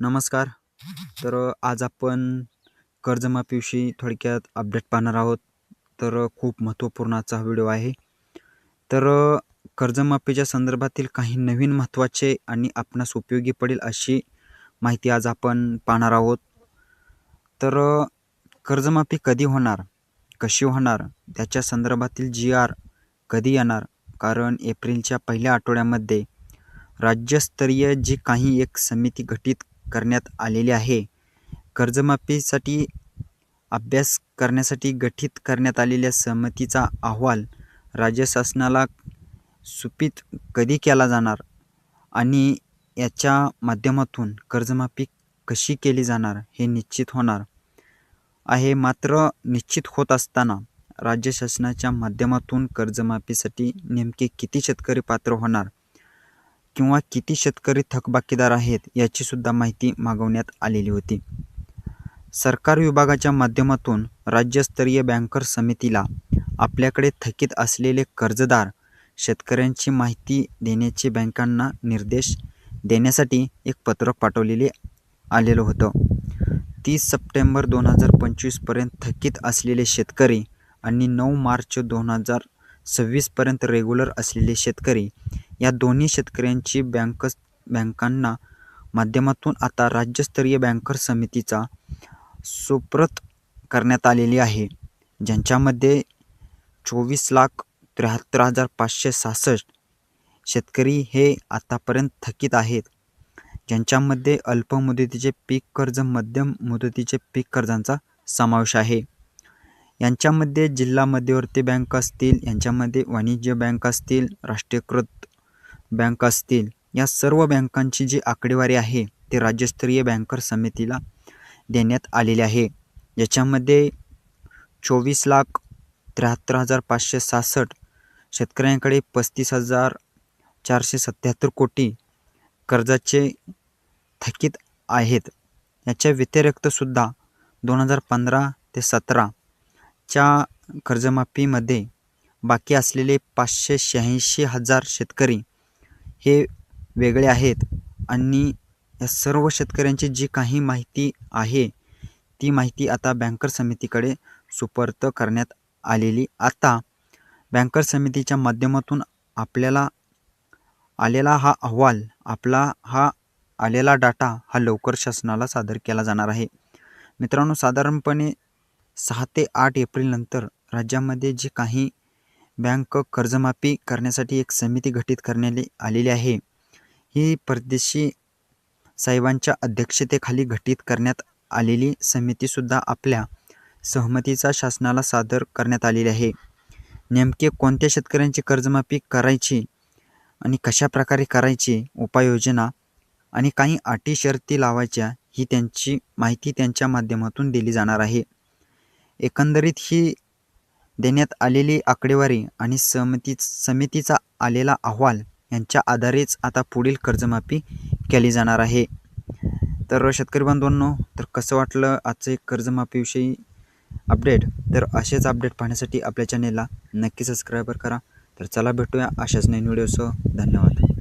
नमस्कार. आज आपण कर्जमाफीविषयी थोडक्यात अपडेट पाहणार आहोत. खूप महत्त्वपूर्ण आजचा हा व्हिडिओ आहे. कर्जमाफीच्या संदर्भातील काही नवीन महत्त्वाचे आणि आपणास उपयोगी पडेल अशी माहिती आज आपण पाहणार आहोत. कर्जमाफी कधी होणार, कशी होणार, त्याच्या संदर्भातील GR कधी येणार, कारण एप्रिलच्या पहिल्या आठवड्यामध्ये राज्यस्तरीय जी काही एक समिती गठीत करण्यात आलेली आहे. कर्जमाफीसाठी अभ्यास करण्यासाठी गठीत करण्यात आलेल्या समितीचा अहवाल राज्य शासनाला सुपूर्द कधी केला जाणार आणि याच्या माध्यमातून कर्जमाफी कशी केली जाणार हे निश्चित होणार आहे. मात्र निश्चित होत असताना राज्य शासनाच्या माध्यमातून कर्जमाफीसाठी नेमके किती शेतकरी पात्र होणार किंवा किती शेतकरी थकबाकीदार आहेत याची सुद्धा माहिती मागवण्यात आलेली होती. सरकार विभागाच्या माध्यमातून राज्यस्तरीय बँकर्स समितीला आपल्याकडे थकीत असलेले कर्जदार शेतकऱ्यांची माहिती देण्याचे बँकांना निर्देश देण्यासाठी एक पत्रक पाठवलेले आलेलं होतं. 30 सप्टेंबर 2025 पर्यंत थकीत असलेले शेतकरी आणि 9 मार्च 2026 पर्यंत रेग्युलर असलेले शेतकरी या दोन्ही शेतकऱ्यांची बँकांना माध्यमातून आता राज्यस्तरीय बँकर्स समितीचा सुपूर्द करण्यात आलेली आहे. ज्यांच्यामध्ये 24,73,566 शेतकरी हे आतापर्यंत थकीत आहेत. ज्यांच्यामध्ये अल्प मुदतीचे पीक कर्ज, मध्यम मुदतीचे पीक कर्जांचा समावेश आहे. यांच्यामध्ये जिल्हा मध्यवर्ती बँक असतील, यांच्यामध्ये वाणिज्य बँक असतील, राष्ट्रीयकृत बँक असतील, या सर्व बँकांची जी आकडेवारी आहे ते राज्यस्तरीय बँकर्स समितीला देण्यात आलेली आहे. याच्यामध्ये 24,73,566 शेतकऱ्यांकडे 35,477 कोटी कर्जाचे थकीत आहेत. याच्या व्यतिरिक्त सुद्धा 2015 ते 17 च्या कर्जमाफीमध्ये बाकी असलेले 586,000 शेतकरी हे वेगळे आहेत आणि या सर्व शेतकऱ्यांची जी काही माहिती आहे ती माहिती आता बँकर्स समितीकडे सुपूर्द करण्यात आलेली. आता बँकर्स समितीच्या माध्यमातून आपल्याला आलेला हा अहवाल, आपला हा आलेला डाटा हा लवकर शासनाला सादर केला जाणार आहे. मित्रांनो, साधारणपणे 6 ते 8 एप्रिल नंतर राज्यामध्ये जे काही बँक कर्जमाफी करण्यासाठी एक समिती गठीत करण्यात आलेली आहे, ही परदेशी साहेबांच्या अध्यक्षतेखाली गठीत करण्यात आलेली समितीसुद्धा आपल्या सहमतीचा शासनाला सादर करण्यात आलेली आहे. नेमके कोणत्या शेतकऱ्यांची कर्जमाफी करायची आणि कशा प्रकारे करायची, उपाययोजना आणि काही अटी शर्ती लावायच्या, ही त्यांची माहिती त्यांच्या माध्यमातून दिली जाणार आहे. एकंदरीत ही देण्यात आलेली आकडेवारी आणि समितीचा आलेला अहवाल यांच्या आधारेच आता पुढील कर्जमाफी केली जाणार आहे. शेतकरी बांधवांनो, कसं वाटलं आजचे कर्जमाफीविषयी अपडेट? असेच अपडेट पाहण्यासाठी आपल्या चॅनेलला नक्की सबस्क्राईब करा. चला भेटूया अशाच नवीन व्हिडिओसह. धन्यवाद.